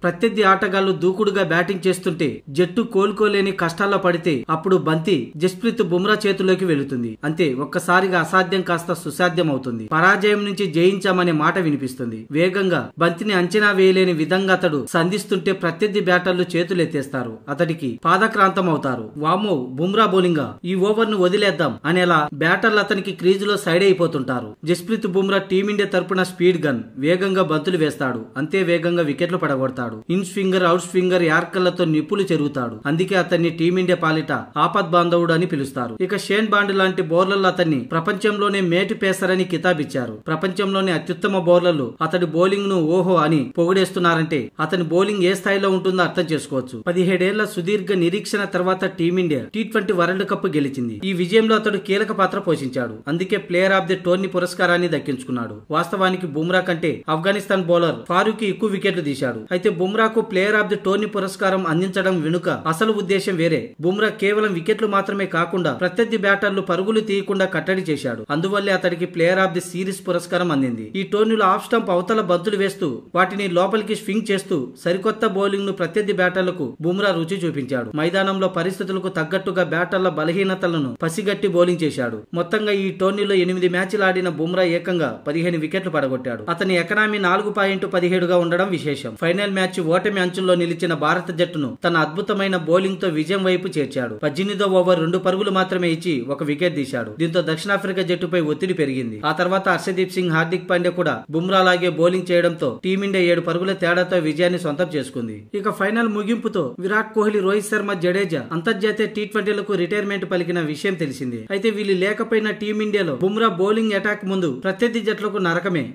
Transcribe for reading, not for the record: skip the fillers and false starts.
ప్రత్యర్థి ఆటగాళ్లు దూకుడుగా బ్యాటింగ్ చేస్తుంటే జట్టు కోలుకోలేని కష్టాల్లో పడితే అప్పుడు బంతి జస్ప్రీత్ బుమ్రా చేతుల్లోకి వెళుతుంది. అంతే, ఒక్కసారిగా అసాధ్యం కాస్త సుసాధ్యం అవుతుంది. పరాజయం నుంచి జయించామనే మాట వినిపిస్తుంది. వేగంగా బంతిని అంచనా వేయలేని విధంగా అతడు సంధిస్తుంటే ప్రత్యర్థి బ్యాటర్లు చేతులెత్తేస్తారు. అతడికి పాదక్రాంతం అవుతారు. వామో బుమ్రా బౌలింగ్, ఈ ఓవర్ ను వదిలేద్దాం అనేలా బ్యాటర్లు అతనికి క్రీజులో సైడ్ అయిపోతుంటారు. జస్ప్రీత్ బుమ్రా టీమిండియా తరపున స్పీడ్ గన్ వేగంగా బంతులు వేస్తాడు. అంతే వేగంగా వికెట్లు పడగొడతాడు. ఇన్ స్వింగర్, అవుట్ స్వింగర్, యార్కర్లతో నిప్పులు చెరుగుతాడు. అందుకే అతన్ని టీమిండియా పాలిట ఆపద్ బాంధవుడు అని పిలుస్తారు. ఇక షేన్ బాండ్ లాంటి బౌలర్లు అతన్ని ప్రపంచంలోనే మేటి పేసర్ అని కితాబిచ్చారు. ప్రపంచంలోని అత్యుత్తమ బౌలర్లు అతడి బౌలింగ్ ను ఓహో అని పొగిడేస్తున్నారంటే అతని బౌలింగ్ ఏ స్థాయిలో ఉంటుందో అర్థం చేసుకోవచ్చు. 17 ఏళ్ల సుదీర్ఘ నిరీక్షణ తర్వాత టీమిండియా T20 వరల్డ్ కప్ గెలిచింది. ఈ విజయంలో అతడు కీలక పాత్ర పోషించాడు. అందుకే ప్లేయర్ ఆఫ్ ది టోర్నీ పురస్కారాన్ని దక్కించుకున్నాడు. వాస్తవానికి బుమ్రా కంటే ఆఫ్ఘనిస్తాన్ బౌలర్ ఫారూఖీ ఎక్కువ వికెట్లు తీశాడు. అయితే బుమ్రాకు ప్లేయర్ ఆఫ్ ది టోర్నీ పురస్కారం అందించడం వెనుక అసలు ఉద్దేశం వేరే. బుమ్రా కేవలం వికెట్లు మాత్రమే కాకుండా ప్రత్యర్థి బ్యాటర్లు పరుగులు తీయకుండా కట్టడి చేశాడు. అందువల్లే అతడికి ప్లేయర్ ఆఫ్ ది సిరీస్ పురస్కారం అందింది. ఈ టోర్నీలో ఆఫ్ స్టంప్ అవతల బంతులు వేస్తూ వాటిని లోపలికి స్వింగ్ చేస్తూ సరికొత్త బౌలింగ్ ను ప్రత్యర్థి బ్యాటర్లకు బుమ్రా రుచి చూపించాడు. మైదానంలో పరిస్థితులకు తగ్గట్టుగా బ్యాటర్ల బలహీనతలను పసిగట్టి బౌలింగ్ చేశాడు. మొత్తంగా ఈ టోర్నీలో 8 మ్యాచ్లు ఆడిన బుమ్రా ఏకంగా 15 వికెట్లు పడగొట్టాడు. అతని ఎకనామీ 4.17గా ఉండడం విశేషం. ఫైనల్ మ్యాచ్ ఓటమి అంచుల్లో నిలిచిన భారత జట్టును తన అద్భుతమైన బౌలింగ్ తో విజయం వైపు చేర్చాడు. 18వ ఓవర్ 2 పరుగులు మాత్రమే ఇచ్చి 1 వికెట్ తీశాడు. దీంతో దక్షిణాఫ్రికా జట్టుపై ఒత్తిడి పెరిగింది. ఆ తర్వాత హర్షదీప్ సింగ్, హార్దిక్ పాండ్యా కూడా బుమ్రా లాగే బౌలింగ్ చేయడంతో టీమిండియా 7 పరుగుల తేడాతో విజయాన్ని సొంతం చేసుకుంది. ఇక ఫైనల్ ముగింపుతో విరాట్ కోహ్లీ, రోహిత్ శర్మ, జడేజా అంతర్జాతీయ T20లకు రిటైర్మెంట్ పలికిన విషయం తెలిసిందే. అయితే వీళ్ళు లేకపోయినా టీమిండియాలో బుమ్రా బౌలింగ్ అటాక్ ముందు ప్రత్యర్థి జట్లకు నరకమే.